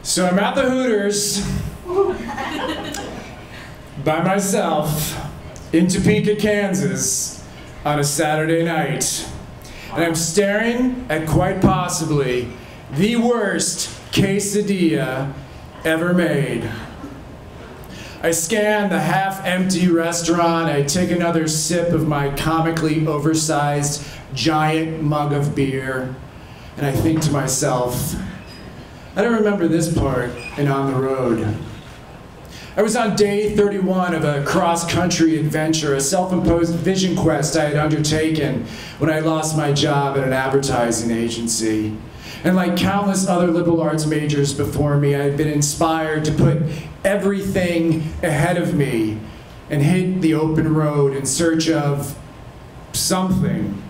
So I'm at the Hooters by myself in Topeka, Kansas on a Saturday night. And I'm staring at quite possibly the worst quesadilla ever made. I scan the half-empty restaurant, I take another sip of my comically oversized giant mug of beer, and I think to myself, I don't remember this part in On the Road. I was on day 31 of a cross-country adventure, a self-imposed vision quest I had undertaken when I lost my job at an advertising agency. And like countless other liberal arts majors before me, I had been inspired to put everything ahead of me and hit the open road in search of something,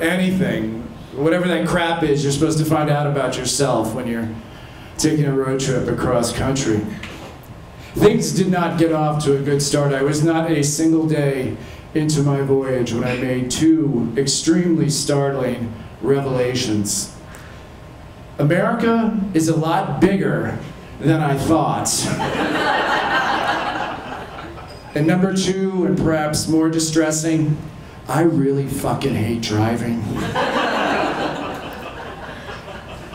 anything, whatever that crap is you're supposed to find out about yourself when you're taking a road trip across country. Things did not get off to a good start. I was not a single day into my voyage when I made two extremely startling revelations. America is a lot bigger than I thought. And number two, and perhaps more distressing, I really fucking hate driving.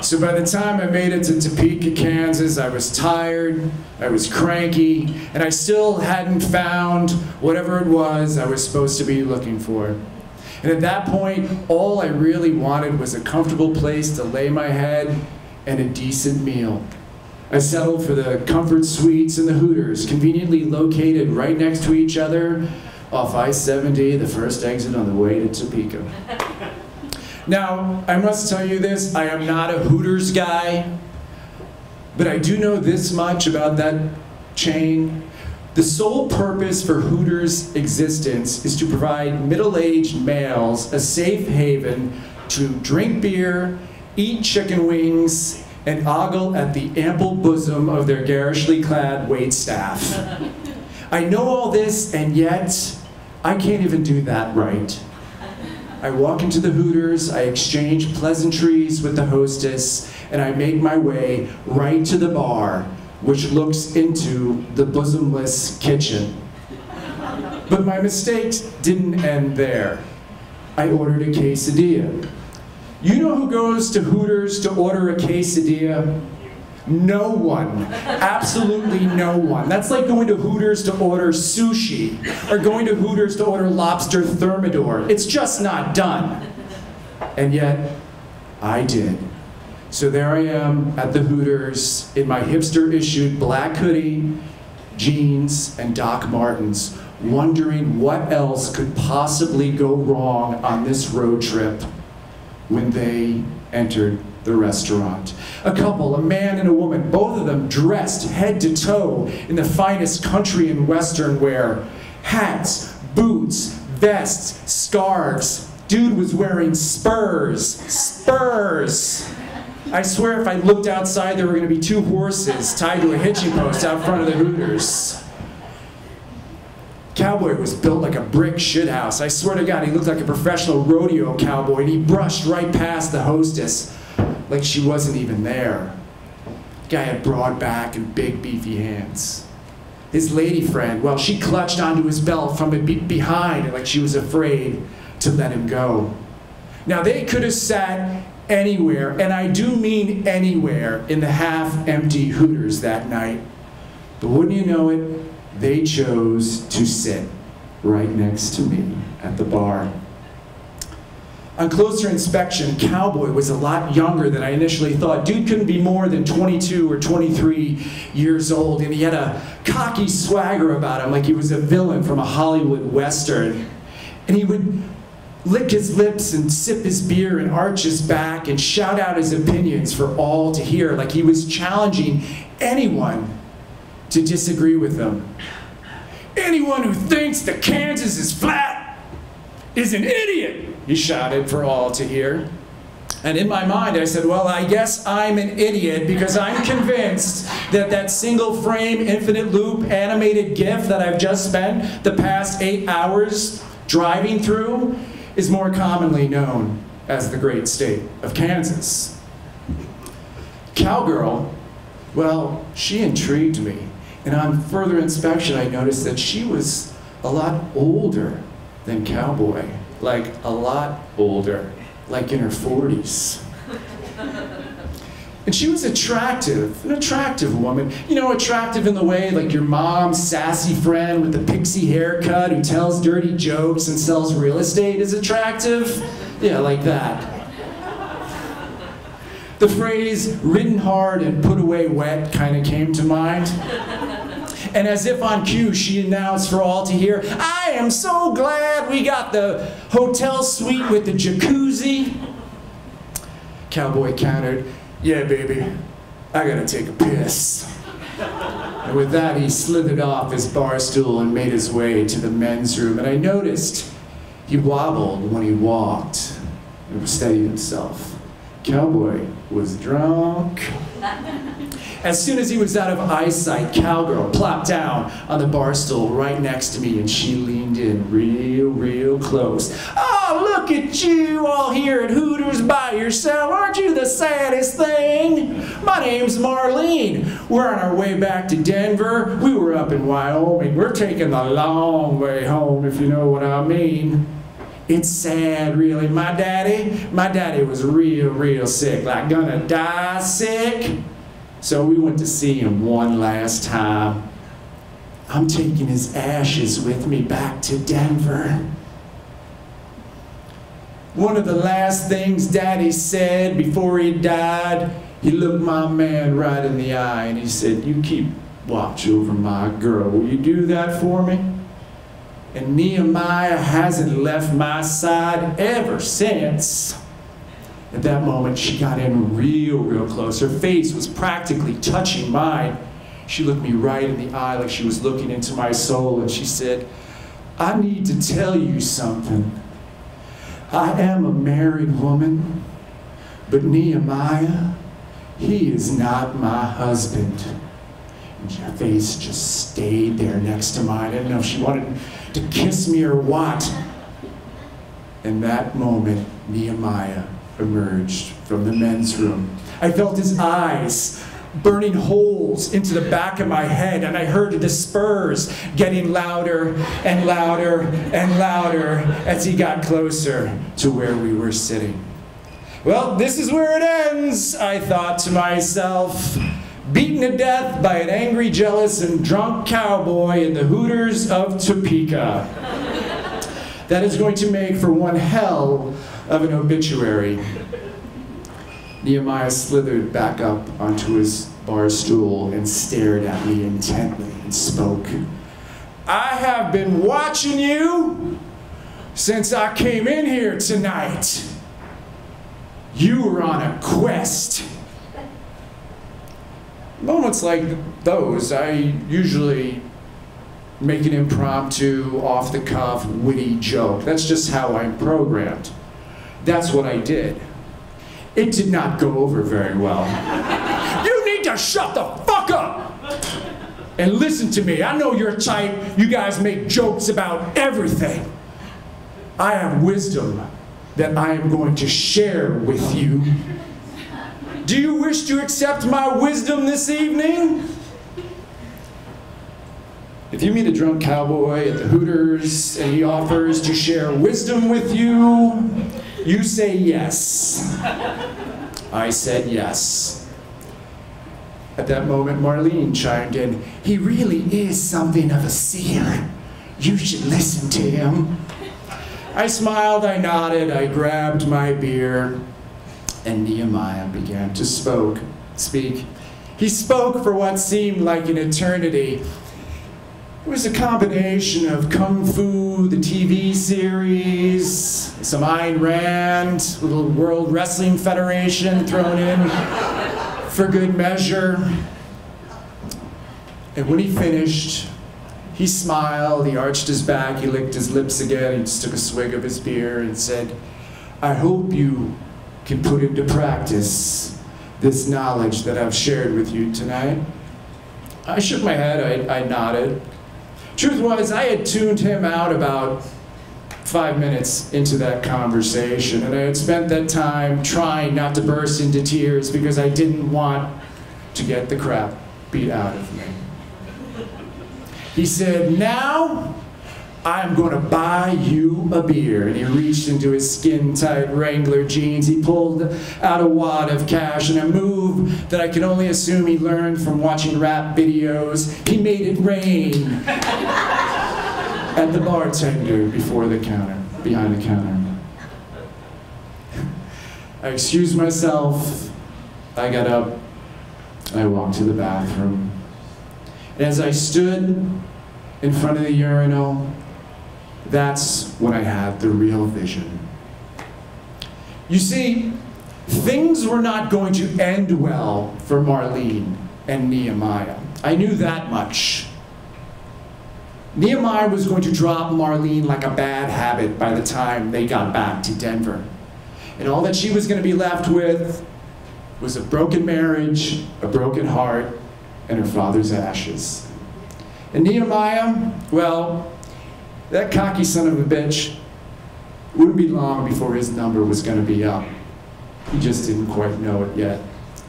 So by the time I made it to Topeka, Kansas, I was tired, I was cranky, and I still hadn't found whatever it was I was supposed to be looking for. And at that point, all I really wanted was a comfortable place to lay my head and a decent meal. I settled for the comfort suites in the Hooters, conveniently located right next to each other off I-70, the first exit on the way to Topeka. Now, I must tell you this, I am not a Hooters guy, but I do know this much about that chain. The sole purpose for Hooters' existence is to provide middle-aged males a safe haven to drink beer, eat chicken wings, and ogle at the ample bosom of their garishly clad waitstaff. I know all this, and yet, I can't even do that right. I walk into the Hooters, I exchange pleasantries with the hostess, and I make my way right to the bar, which looks into the bosomless kitchen. But my mistakes didn't end there. I ordered a quesadilla. You know who goes to Hooters to order a quesadilla? No one. Absolutely no one. That's like going to Hooters to order sushi, or going to Hooters to order lobster thermidor. It's just not done. And yet, I did. So there I am at the Hooters in my hipster-issued black hoodie, jeans, and Doc Martens, wondering what else could possibly go wrong on this road trip when they entered the restaurant. A couple, a man and a woman, both of them dressed head to toe in the finest country and western wear. Hats, boots, vests, scarves. Dude was wearing spurs. Spurs! I swear if I looked outside there were going to be two horses tied to a hitching post out front of the Hooters. Cowboy was built like a brick shithouse. I swear to God, he looked like a professional rodeo cowboy, and he brushed right past the hostess like she wasn't even there. Guy had broad back and big beefy hands. His lady friend, well, she clutched onto his belt from behind like she was afraid to let him go. Now they could have sat anywhere, and I do mean anywhere, in the half-empty Hooters that night. But wouldn't you know it, they chose to sit right next to me at the bar. On closer inspection, Cowboy was a lot younger than I initially thought. Dude couldn't be more than 22 or 23 years old, and he had a cocky swagger about him like he was a villain from a Hollywood Western. And he would lick his lips and sip his beer and arch his back and shout out his opinions for all to hear, like he was challenging anyone to disagree with him. Anyone who thinks that Kansas is flat is an idiot, he shouted for all to hear. And in my mind I said, well, I guess I'm an idiot because I'm convinced that that single frame infinite loop animated GIF that I've just spent the past 8 hours driving through is more commonly known as the great state of Kansas. Cowgirl Well, she intrigued me, and on further inspection I noticed that she was a lot older than Cowboy. Like, a lot older, like in her 40s. And she was attractive, an attractive woman. You know, attractive in the way like your mom's sassy friend with the pixie haircut who tells dirty jokes and sells real estate is attractive. Yeah, like that. The phrase ridden hard and put away wet kind of came to mind. And as if on cue, she announced for all to hear, "I am so glad we got the hotel suite with the jacuzzi." Cowboy countered, "Yeah, baby, I gotta take a piss." And with that, he slithered off his bar stool and made his way to the men's room. And I noticed he wobbled when he walked and steadied himself. Cowboy was drunk. As soon as he was out of eyesight, Cowgirl plopped down on the bar stool right next to me, and she leaned in real close. "Oh, look at you all here at Hooters by yourself. Aren't you the saddest thing? My name's Marlene. We're on our way back to Denver. We were up in Wyoming. We're taking the long way home, if you know what I mean. It's sad, really. My daddy was real sick, like gonna die sick. So we went to see him one last time. I'm taking his ashes with me back to Denver." One of the last things Daddy said before he died, he looked my man right in the eye and he said, "You keep watch over my girl. Will you do that for me?" And Nehemiah hasn't left my side ever since. At that moment, she got in real close. Her face was practically touching mine. She looked me right in the eye like she was looking into my soul, and she said, "I need to tell you something. I am a married woman, but Nehemiah, he is not my husband." And her face just stayed there next to mine. I didn't know if she wanted to kiss me or what. In that moment, Nehemiah emerged from the men's room. I felt his eyes burning holes into the back of my head, and I heard the spurs getting louder and louder and louder as he got closer to where we were sitting. Well, this is where it ends, I thought to myself. Beaten to death by an angry, jealous, and drunk cowboy in the Hooters of Topeka. That is going to make for one hell of an obituary. Nehemiah slithered back up onto his bar stool and stared at me intently and spoke. "I have been watching you since I came in here tonight. You were on a quest." Moments like those, I usually make an impromptu, off-the-cuff, witty joke. That's just how I'm programmed. That's what I did. It did not go over very well. "You need to shut the fuck up and listen to me. I know your type. You guys make jokes about everything. I have wisdom that I am going to share with you. Do you wish to accept my wisdom this evening?" If you meet a drunk cowboy at the Hooters and he offers to share wisdom with you, you say yes. I said yes. At that moment, Marlene chimed in. "He really is something of a seer. You should listen to him." I smiled, I nodded, I grabbed my beer, and Nehemiah began to speak. He spoke for what seemed like an eternity. It was a combination of Kung Fu, the TV series, some Ayn Rand, a little World Wrestling Federation thrown in for good measure. And when he finished, he smiled, he arched his back, he licked his lips again, he just took a swig of his beer and said, "I hope you can put into practice this knowledge that I've shared with you tonight." I shook my head, I nodded. Truth was, I had tuned him out about 5 minutes into that conversation, and I had spent that time trying not to burst into tears because I didn't want to get the crap beat out of me. He said, "Now, I'm going to buy you a beer." And he reached into his skin-tight Wrangler jeans. He pulled out a wad of cash in a move that I can only assume he learned from watching rap videos. He made it rain at the bartender behind the counter. I excused myself. I got up. I walked to the bathroom. And as I stood in front of the urinal, that's when I had the real vision. You see, things were not going to end well for Marlene and Nehemiah. I knew that much. Nehemiah was going to drop Marlene like a bad habit by the time they got back to Denver. And all that she was going to be left with was a broken marriage, a broken heart, and her father's ashes. And Nehemiah, well, that cocky son of a bitch, wouldn't be long before his number was going to be up. He just didn't quite know it yet.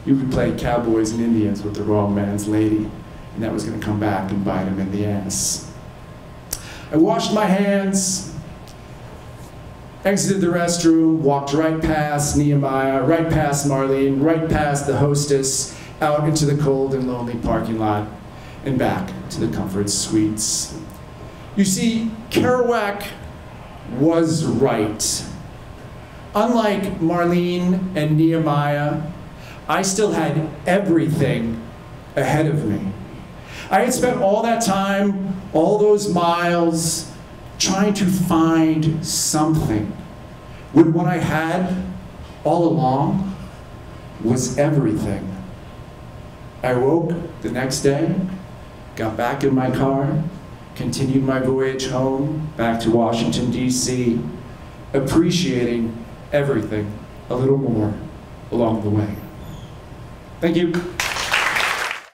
He would play cowboys and Indians with the wrong man's lady, and that was going to come back and bite him in the ass. I washed my hands, exited the restroom, walked right past Nehemiah, right past Marlene, right past the hostess, out into the cold and lonely parking lot, and back to the Comfort Suites. You see, Kerouac was right. Unlike Marlene and Nehemiah, I still had everything ahead of me. I had spent all that time, all those miles, trying to find something, when what I had all along was everything. I woke the next day, got back in my car, continued my voyage home, back to Washington, D.C., appreciating everything a little more along the way. Thank you.